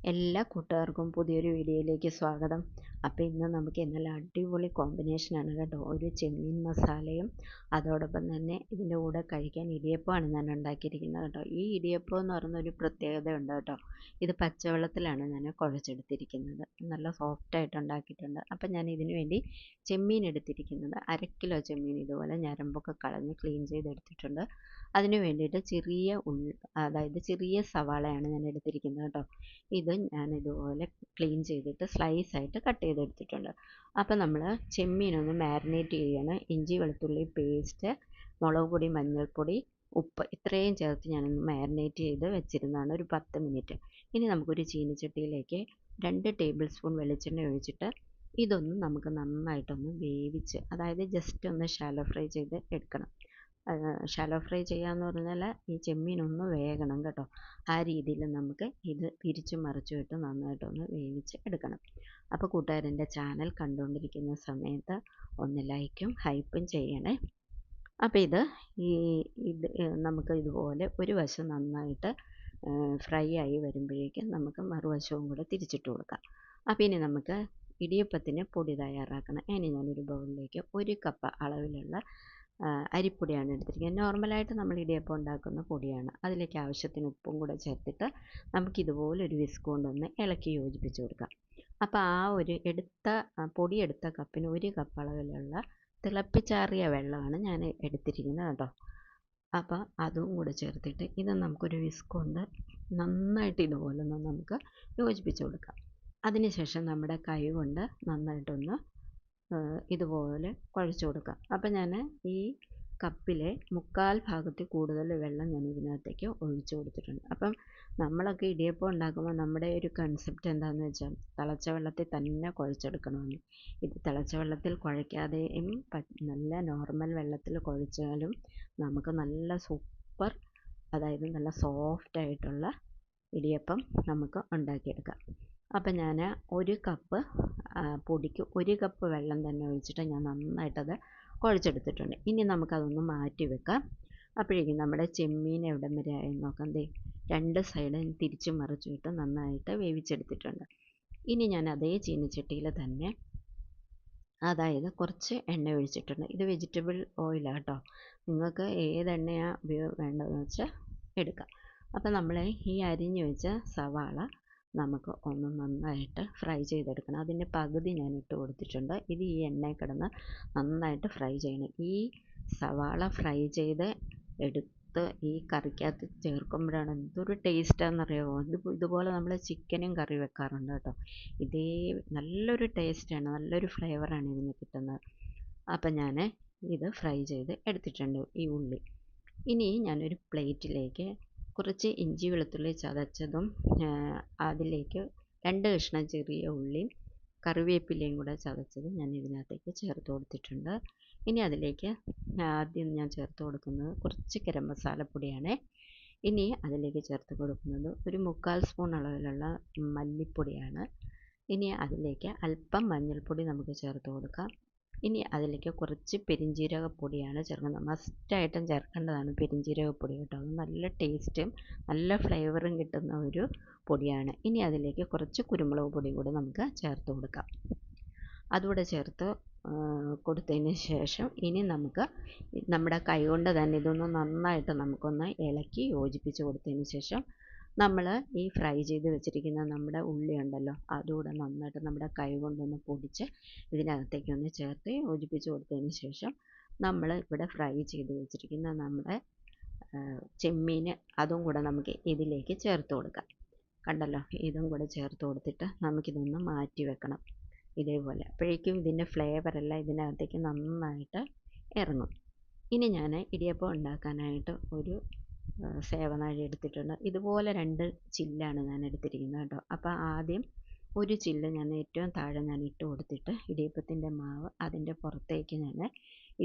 എല്ലാ കൂട്ടുകാർക്കും പുതിയൊരു വീഡിയോയിലേക്ക് സ്വാഗതം. അപ്പോൾ ഇന്ന് നമുക്ക് നല്ല അടിപൊളി കോമ്പിനേഷനാണ് കേട്ടോ. ഒരു ചെമ്മീൻ മസാലയും അതോടൊപ്പം തന്നെ ഇതിൻ്റെ കൂടെ കഴിക്കാൻ ഇടിയപ്പമാണ് ഞാൻ ഉണ്ടാക്കിയിരിക്കുന്നത് കേട്ടോ. ഈ ഇടിയപ്പം എന്ന് പറയുന്ന ഒരു പ്രത്യേകത ഉണ്ട് കേട്ടോ. ഇത് പച്ചവെള്ളത്തിലാണ് ഞാൻ കുഴച്ചെടുത്തിരിക്കുന്നത്. നല്ല സോഫ്റ്റായിട്ട് ഉണ്ടാക്കിയിട്ടുണ്ട്. അപ്പം ഞാൻ ഇതിനു വേണ്ടി ചെമ്മീൻ എടുത്തിരിക്കുന്നത് 1/2 കിലോ ചെമ്മീൻ ഇതുപോലെ ഞരമ്പൊക്കെ കളഞ്ഞ് ക്ലീൻ ചെയ്തെടുത്തിട്ടുണ്ട്. അതിന് വേണ്ടിയിട്ട് അതായത് ചെറിയ സവാളയാണ് ഞാൻ എടുത്തിരിക്കുന്നത് കേട്ടോ. ഇത് ഞാൻ ഇതുപോലെ ക്ലീൻ ചെയ്തിട്ട് സ്ലൈസ് ആയിട്ട് കട്ട് ചെയ്തെടുത്തിട്ടുണ്ട്. അപ്പോൾ നമ്മൾ ചെമ്മീനൊന്ന് മാരിനേറ്റ് ചെയ്യണം. ഇഞ്ചി വെളുത്തുള്ളി പേസ്റ്റ്, മുളക് പൊടി, മഞ്ഞൾപ്പൊടി, ഉപ്പ് ഇത്രയും ചേർത്ത് ഞാനൊന്ന് മാരിനേറ്റ് ചെയ്ത് വെച്ചിരുന്നതാണ് ഒരു 10 മിനിറ്റ്. ഇനി നമുക്കൊരു ചീനച്ചട്ടിയിലേക്ക് 2 ടേബിൾ സ്പൂൺ വെളിച്ചെണ്ണ ഒഴിച്ചിട്ട് ഇതൊന്ന് നമുക്ക് നന്നായിട്ടൊന്ന് വേവിച്ച്, അതായത് ജസ്റ്റ് ഒന്ന് ഷാലോ ഫ്രൈ ചെയ്ത് എടുക്കണം. ഷാലോ ഫ്രൈ ചെയ്യാന്ന് പറഞ്ഞാൽ ഈ ചെമ്മീനൊന്ന് വേകണം കേട്ടോ. ആ രീതിയിൽ നമുക്ക് ഇത് തിരിച്ചും മറിച്ചും ഇട്ട് നന്നായിട്ടൊന്ന് വേവിച്ച് എടുക്കണം. അപ്പോൾ കൂട്ടുകാരെൻ്റെ ചാനൽ കണ്ടുകൊണ്ടിരിക്കുന്ന സമയത്ത് ഒന്ന് ലൈക്കും ഹൈപ്പും ചെയ്യണേ. അപ്പോൾ ഇത് നമുക്ക് ഇതുപോലെ ഒരു വശം നന്നായിട്ട് ഫ്രൈ ആയി വരുമ്പോഴേക്കും നമുക്ക് മറുവശവും കൂടെ തിരിച്ചിട്ട് കൊടുക്കാം. അപ്പോൾ ഇനി നമുക്ക് ഇടിയപ്പത്തിന് പൊടി തയ്യാറാക്കണം. ഇനി ഞാനൊരു ബൗളിലേക്ക് 1 കപ്പ് അളവിലുള്ള അരിപ്പൊടിയാണ് എടുത്തിരിക്കുന്നത്. നോർമലായിട്ട് നമ്മൾ ഇടിയപ്പം ഉണ്ടാക്കുന്ന പൊടിയാണ്. അതിലേക്ക് ആവശ്യത്തിന് ഉപ്പും കൂടെ ചേർത്തിട്ട് നമുക്കിതുപോലെ ഒരു വിസ്ക് കൊണ്ടൊന്ന് ഇളക്കി യോജിപ്പിച്ച് കൊടുക്കാം. അപ്പോൾ ആ ഒരു പൊടിയെടുത്ത കപ്പിന് 1 കപ്പ് അളവിലുള്ള തിളപ്പിച്ചാറിയ വെള്ളമാണ് ഞാൻ എടുത്തിരിക്കുന്നത് കേട്ടോ. അപ്പോൾ അതും കൂടെ ചേർത്തിട്ട് ഇത് നമുക്കൊരു വിസ്ക് കൊണ്ട് നന്നായിട്ട് ഇതുപോലെ ഒന്ന് നമുക്ക് യോജിപ്പിച്ച് കൊടുക്കാം. അതിനുശേഷം നമ്മുടെ കൈ കൊണ്ട് നന്നായിട്ടൊന്ന് ഇതുപോലെ കുഴച്ച് കൊടുക്കാം. അപ്പം ഞാൻ ഈ കപ്പിലെ 1/4 ഭാഗത്തിൽ കൂടുതൽ വെള്ളം ഞാൻ ഇതിനകത്തേക്ക് ഒഴിച്ചു കൊടുത്തിട്ടുണ്ട്. അപ്പം നമ്മളൊക്കെ ഇടിയപ്പം ഉണ്ടാക്കുമ്പോൾ നമ്മുടെ ഒരു കൺസെപ്റ്റ് എന്താണെന്ന് വെച്ചാൽ തിളച്ച വെള്ളത്തിൽ തന്നെ കുഴച്ചെടുക്കണമെന്ന്. ഇത് തിളച്ച വെള്ളത്തിൽ കുഴയ്ക്കാതെയും നല്ല നോർമൽ വെള്ളത്തിൽ കുഴച്ചാലും നമുക്ക് നല്ല സൂപ്പർ, അതായത് നല്ല സോഫ്റ്റായിട്ടുള്ള ഇടിയപ്പം നമുക്ക് ഉണ്ടാക്കിയെടുക്കാം. അപ്പം ഞാൻ 1 കപ്പ് പൊടിക്ക് 1 കപ്പ് വെള്ളം തന്നെ ഒഴിച്ചിട്ട് ഞാൻ നന്നായിട്ടത് കുഴച്ചെടുത്തിട്ടുണ്ട്. ഇനി നമുക്കതൊന്ന് മാറ്റി വെക്കാം. അപ്പോഴേക്കും നമ്മുടെ ചെമ്മീൻ എവിടം വരെ ആയി നോക്കാം. 2 സൈഡും തിരിച്ചും മറിച്ചും ഇട്ട് നന്നായിട്ട് വേവിച്ചെടുത്തിട്ടുണ്ട്. ഇനി ഞാൻ അതേ ചീനച്ചട്ടിയിൽ തന്നെ, അതായത് കുറച്ച് എണ്ണ ഒഴിച്ചിട്ടുണ്ട്. ഇത് വെജിറ്റബിൾ ഓയിലാണ് കേട്ടോ. നിങ്ങൾക്ക് ഏതെണ്ണയാണ് വേണ്ടതെന്ന് വെച്ചാൽ എടുക്കാം. അപ്പം നമ്മൾ ഈ അരിഞ്ഞു വെച്ച സവാള നമുക്ക് ഒന്ന് നന്നായിട്ട് ഫ്രൈ ചെയ്തെടുക്കണം. അതിൻ്റെ പകുതി ഞാൻ ഇട്ട് കൊടുത്തിട്ടുണ്ട്. ഇത് ഈ എണ്ണയിൽ കിടന്ന് നന്നായിട്ട് ഫ്രൈ ചെയ്യണം. ഈ സവാള ഫ്രൈ ചെയ്ത് എടുത്ത് ഈ കറിക്കകത്ത് ചേർക്കുമ്പോഴാണ് എന്തൊരു ടേസ്റ്റാണെന്നറിയാമോ. ഇതുപോലെ നമ്മൾ ചിക്കനും കറി വെക്കാറുണ്ട് കേട്ടോ. നല്ലൊരു ടേസ്റ്റാണ്, നല്ലൊരു ഫ്ലേവറാണ് ഇതിന് കിട്ടുന്നത്. അപ്പം ഞാൻ ഇത് ഫ്രൈ ചെയ്ത് എടുത്തിട്ടുണ്ട് ഈ ഉള്ളി. ഇനി ഞാനൊരു പ്ലേറ്റിലേക്ക് കുറച്ച് ഇഞ്ചി വെളുത്തുള്ളി ചതച്ചതും അതിലേക്ക് 2 കഷ്ണം ചെറിയ ഉള്ളിയും കറിവേപ്പിലയും കൂടെ ചതച്ചത് ഞാൻ ഇതിനകത്തേക്ക് ചേർത്ത് കൊടുത്തിട്ടുണ്ട്. ഇനി അതിലേക്ക് ആദ്യം ഞാൻ ചേർത്ത് കൊടുക്കുന്നത് കുറച്ച് ഗരം മസാലപ്പൊടിയാണ്. ഇനി അതിലേക്ക് ചേർത്ത് കൊടുക്കുന്നത് ഒരു 1/4 സ്പൂൺ അളവിലുള്ള മല്ലിപ്പൊടിയാണ്. ഇനി അതിലേക്ക് അല്പം മഞ്ഞൾപ്പൊടി നമുക്ക് ചേർത്ത് കൊടുക്കാം. ഇനി അതിലേക്ക് കുറച്ച് പെരിഞ്ജീരകപ്പൊടിയാണ് ചേർക്കുന്നത്. മസ്റ്റായിട്ടും ചേർക്കേണ്ടതാണ് പെരിഞ്ജീരകപ്പൊടി കേട്ടോ. അത് നല്ല ടേസ്റ്റും നല്ല ഫ്ലേവറും കിട്ടുന്ന ഒരു പൊടിയാണ്. ഇനി അതിലേക്ക് കുറച്ച് കുരുമുളക് പൊടിയും കൂടി നമുക്ക് ചേർത്ത് കൊടുക്കാം. അതുകൂടെ ചേർത്ത് കൊടുത്തതിന് ശേഷം ഇനി നമുക്ക് നമ്മുടെ കൈ കൊണ്ട് തന്നെ ഇതൊന്ന് നന്നായിട്ട് നമുക്കൊന്ന് ഇളക്കി യോജിപ്പിച്ച് കൊടുത്തതിന് ശേഷം നമ്മൾ ഈ ഫ്രൈ ചെയ്ത് വെച്ചിരിക്കുന്ന നമ്മുടെ ഉള്ളി ഉണ്ടല്ലോ, അതുകൂടെ നന്നായിട്ട് നമ്മുടെ കൈ കൊണ്ടൊന്ന് പൊടിച്ച് ഇതിനകത്തേക്ക് ഒന്ന് ചേർത്ത് യോജിപ്പിച്ച് കൊടുത്തതിന് ശേഷം നമ്മൾ ഇവിടെ ഫ്രൈ ചെയ്ത് വെച്ചിരിക്കുന്ന നമ്മുടെ ചെമ്മീൻ അതും കൂടെ നമുക്ക് ഇതിലേക്ക് ചേർത്ത് കൊടുക്കാം. കണ്ടല്ലോ, ഇതും കൂടെ ചേർത്ത് കൊടുത്തിട്ട് നമുക്കിതൊന്ന് മാറ്റി വെക്കണം ഇതേപോലെ. അപ്പോഴേക്കും ഇതിൻ്റെ ഫ്ലേവറെല്ലാം ഇതിനകത്തേക്ക് നന്നായിട്ട് ഇറങ്ങും. ഇനി ഞാൻ ഇടിയപ്പം ഉണ്ടാക്കാനായിട്ട് ഒരു സേവനാഴി എടുത്തിട്ടുണ്ട്. ഇതുപോലെ 2 ചില്ലാണ് ഞാൻ എടുത്തിരിക്കുന്നത് കേട്ടോ. അപ്പോൾ ആദ്യം ഒരു ചില്ല് ഞാൻ ഏറ്റവും താഴെ ഞാൻ ഇട്ട് കൊടുത്തിട്ട് ഇടിയപ്പത്തിൻ്റെ മാവ് അതിൻ്റെ പുറത്തേക്ക് ഞാൻ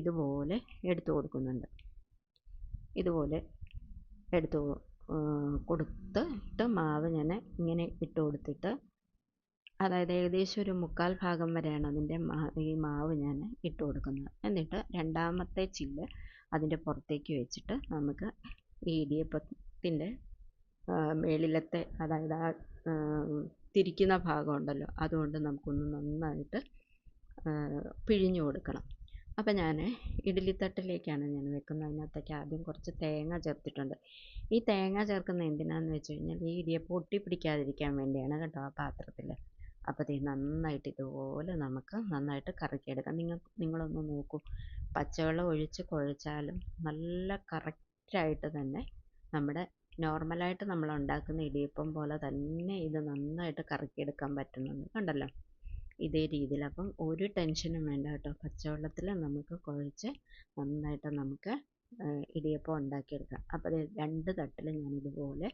ഇതുപോലെ എടുത്തു കൊടുക്കുന്നുണ്ട്. ഇതുപോലെ എടുത്ത് കൊടുത്തിട്ട് മാവ് ഞാൻ ഇങ്ങനെ ഇട്ട് കൊടുത്തിട്ട്, അതായത് ഏകദേശം ഒരു 1/4 ഭാഗം വരെയാണ് അതിൻ്റെ ഈ മാവ് ഞാൻ ഇട്ട് കൊടുക്കുന്നത്. എന്നിട്ട് രണ്ടാമത്തെ ചില്ല് അതിൻ്റെ പുറത്തേക്ക് വെച്ചിട്ട് നമുക്ക് ഈ ഇടിയപ്പത്തിൻ്റെ മേളിലത്തെ, അതായത് ആ തിരിക്കുന്ന ഭാഗം ഉണ്ടല്ലോ, അതുകൊണ്ട് നമുക്കൊന്ന് നന്നായിട്ട് പിഴിഞ്ഞു കൊടുക്കണം. അപ്പം ഞാൻ ഇഡ്ഡലിത്തട്ടിലേക്കാണ് ഞാൻ വെക്കുന്നത്. അതിനകത്തേക്ക് ആദ്യം കുറച്ച് തേങ്ങ ചേർത്തിട്ടുണ്ട്. ഈ തേങ്ങ ചേർക്കുന്നത് എന്തിനാണെന്ന് വെച്ച് കഴിഞ്ഞാൽ ഈ ഇടിയപ്പം ഒട്ടിപ്പിടിക്കാതിരിക്കാൻ വേണ്ടിയാണ് കേട്ടോ ആ പാത്രത്തിൽ. അപ്പോൾ ഇത് നന്നായിട്ട് ഇതുപോലെ നമുക്ക് നന്നായിട്ട് കറക്കിയെടുക്കാം. നിങ്ങളൊന്ന് നോക്കൂ, പച്ചവെള്ളം ഒഴിച്ച് കുഴച്ചാലും നല്ല കറക്റ്റായിട്ട് തന്നെ നമ്മുടെ നോർമലായിട്ട് നമ്മൾ ഉണ്ടാക്കുന്ന ഇടിയപ്പം പോലെ തന്നെ ഇത് നന്നായിട്ട് കറക്കിയെടുക്കാൻ പറ്റുന്നുണ്ട്. കണ്ടല്ലോ, ഇതേ രീതിയിൽ. അപ്പം ഒരു ടെൻഷനും വേണ്ട കേട്ടോ. പച്ചവെള്ളത്തിൽ നമുക്ക് കുഴച്ച് നന്നായിട്ട് നമുക്ക് ഇടിയപ്പം ഉണ്ടാക്കിയെടുക്കാം. അപ്പോൾ രണ്ട് തട്ടിൽ ഞാനിതുപോലെ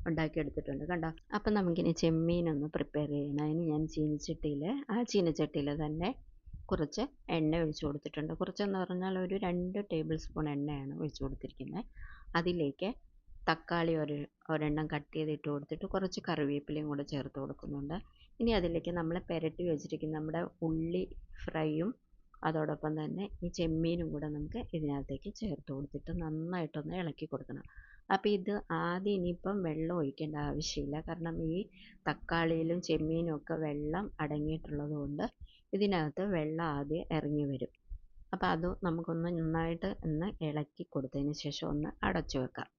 ഉണ്ടാക്കിയെടുത്തിട്ടുണ്ട് കണ്ടോ. അപ്പം നമുക്കിനി ചെമ്മീനൊന്ന് പ്രിപ്പയർ ചെയ്യണം. അതിന് ഞാൻ ചീനച്ചട്ടിയിൽ തന്നെ കുറച്ച് എണ്ണ ഒഴിച്ച് കൊടുത്തിട്ടുണ്ട്. കുറച്ചെന്ന് പറഞ്ഞാൽ ഒരു 2 ടേബിൾ സ്പൂൺ എണ്ണയാണ് ഒഴിച്ച് കൊടുത്തിരിക്കുന്നത്. അതിലേക്ക് തക്കാളി ഒരെണ്ണം കട്ട് ചെയ്തിട്ട് കൊടുത്തിട്ട് കുറച്ച് കറിവേപ്പിലയും കൂടെ ചേർത്ത് കൊടുക്കുന്നുണ്ട്. ഇനി അതിലേക്ക് നമ്മൾ പുരട്ടി വെച്ചിരിക്കുന്ന നമ്മുടെ ഉള്ളി ഫ്രൈയും അതോടൊപ്പം തന്നെ ഈ ചെമ്മീനും കൂടെ നമുക്ക് ഇതിനകത്തേക്ക് ചേർത്ത് കൊടുത്തിട്ട് നന്നായിട്ടൊന്ന് ഇളക്കി കൊടുക്കണം. അപ്പോൾ ഇത് ആദ്യം ഇനിയിപ്പം വെള്ളം ഒഴിക്കേണ്ട ആവശ്യമില്ല. കാരണം ഈ തക്കാളിയിലും ചെമ്മീനും ഒക്കെ വെള്ളം അടങ്ങിയിട്ടുള്ളത് കൊണ്ട് ഇതിനകത്ത് വെള്ളം ആദ്യം ഇറങ്ങി വരും. അപ്പോൾ അത് നമുക്കൊന്ന് നന്നായിട്ട് ഒന്ന് ഇളക്കി കൊടുത്തതിന് ശേഷം ഒന്ന് അടച്ചു വെക്കാം.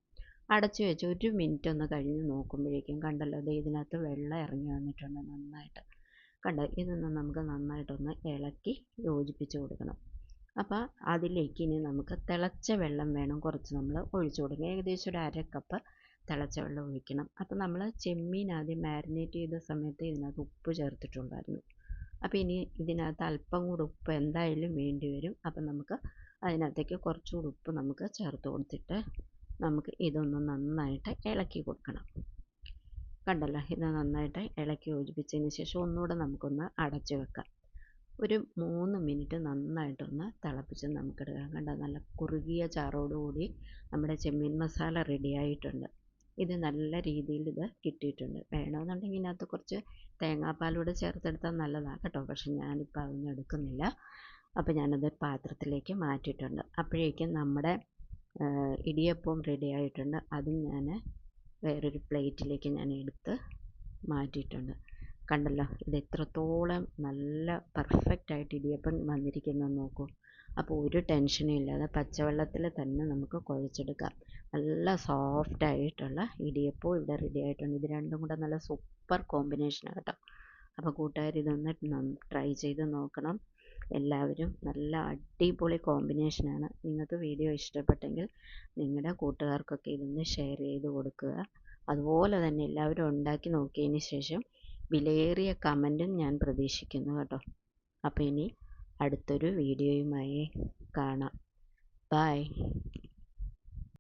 അടച്ചു വെച്ച് 1 മിനിറ്റ് ഒന്ന് കഴിഞ്ഞ് നോക്കുമ്പോഴേക്കും കണ്ടല്ലോ, ഇതിനകത്ത് വെള്ളം ഇറങ്ങി വന്നിട്ടുണ്ട് നന്നായിട്ട്. കണ്ടോ, ഇതൊന്ന് നമുക്ക് നന്നായിട്ടൊന്ന് ഇളക്കി യോജിപ്പിച്ച് കൊടുക്കണം. അപ്പോൾ അതിലേക്ക് ഇനി നമുക്ക് തിളച്ച വെള്ളം വേണം കുറച്ച് നമ്മൾ ഒഴിച്ചു കൊടുക്കുക. ഏകദേശം ഒരു 1/2 കപ്പ് തിളച്ച വെള്ളം ഒഴിക്കണം. അപ്പോൾ നമ്മൾ ചെമ്മീൻ ആദ്യം മാരിനേറ്റ് ചെയ്ത സമയത്ത് ഇതിനകത്ത് ഉപ്പ് ചേർത്തിട്ടുണ്ടായിരുന്നു. അപ്പോൾ ഇനി ഇതിനകത്ത് അല്പം കൂടി ഉപ്പ് എന്തായാലും വേണ്ടി വരും. അപ്പം നമുക്ക് അതിനകത്തേക്ക് കുറച്ചുകൂടി ഉപ്പ് നമുക്ക് ചേർത്ത് കൊടുത്തിട്ട് നമുക്ക് ഇതൊന്ന് നന്നായിട്ട് ഇളക്കി കൊടുക്കണം. കണ്ടല്ലോ, ഇത് നന്നായിട്ട് ഇളക്കി യോജിപ്പിച്ചതിന് ശേഷം ഒന്നുകൂടെ നമുക്കൊന്ന് അടച്ചു വെക്കാം. ഒരു 3 മിനിറ്റ് നന്നായിട്ടൊന്ന് തിളപ്പിച്ച് നമുക്കെടുക്കാം. കണ്ടോ, നല്ല കുറുകിയ ചാറോടുകൂടി നമ്മുടെ ചെമ്മീൻ മസാല റെഡി ആയിട്ടുണ്ട്. ഇത് നല്ല രീതിയിൽ ഇത് കിട്ടിയിട്ടുണ്ട്. വേണമെന്നുണ്ടെങ്കിൽ ഇതിനകത്ത് കുറച്ച് തേങ്ങാപ്പാലൂടെ ചേർത്തെടുത്താൽ നല്ലതാണ് കേട്ടോ. പക്ഷെ ഞാനിപ്പോൾ അതൊന്നും എടുക്കുന്നില്ല. അപ്പോൾ ഞാനത് പാത്രത്തിലേക്ക് മാറ്റിയിട്ടുണ്ട്. അപ്പോഴേക്കും നമ്മുടെ ഇടിയപ്പവും റെഡി ആയിട്ടുണ്ട്. അതും ഞാൻ വേറൊരു പ്ലേറ്റിലേക്ക് ഞാൻ എടുത്ത് മാറ്റിയിട്ടുണ്ട്. കണ്ടല്ലോ, ഇത് എത്രത്തോളം നല്ല പെർഫെക്റ്റായിട്ട് ഇടിയപ്പം വന്നിരിക്കുന്നതെന്ന് നോക്കൂ. അപ്പോൾ ഒരു ടെൻഷനും ഇല്ലാതെ പച്ചവെള്ളത്തിൽ തന്നെ നമുക്ക് കുഴച്ചെടുക്കാം. നല്ല സോഫ്റ്റായിട്ടുള്ള ഇടിയപ്പവും ഇവിടെ റെഡി ആയിട്ടുണ്ട്. ഇത് രണ്ടും കൂടെ നല്ല സൂപ്പർ കോമ്പിനേഷനാണ് കേട്ടോ. അപ്പോൾ കൂട്ടുകാർ ഇതൊന്ന് ട്രൈ ചെയ്ത് നോക്കണം എല്ലാവരും. നല്ല അടിപൊളി കോമ്പിനേഷനാണ്. നിങ്ങൾക്ക് വീഡിയോ ഇഷ്ടപ്പെട്ടെങ്കിൽ നിങ്ങളുടെ കൂട്ടുകാർക്കൊക്കെ ഇതൊന്ന് ഷെയർ ചെയ്ത് കൊടുക്കുക. അതുപോലെ തന്നെ എല്ലാവരും ഉണ്ടാക്കി നോക്കിയതിന് ശേഷം വിലയേറിയ കമൻറ്റും ഞാൻ പ്രതീക്ഷിക്കുന്നു കേട്ടോ. അപ്പോൾ ഇനി അടുത്തൊരു വീഡിയോയുമായി കാണാം. ബൈ.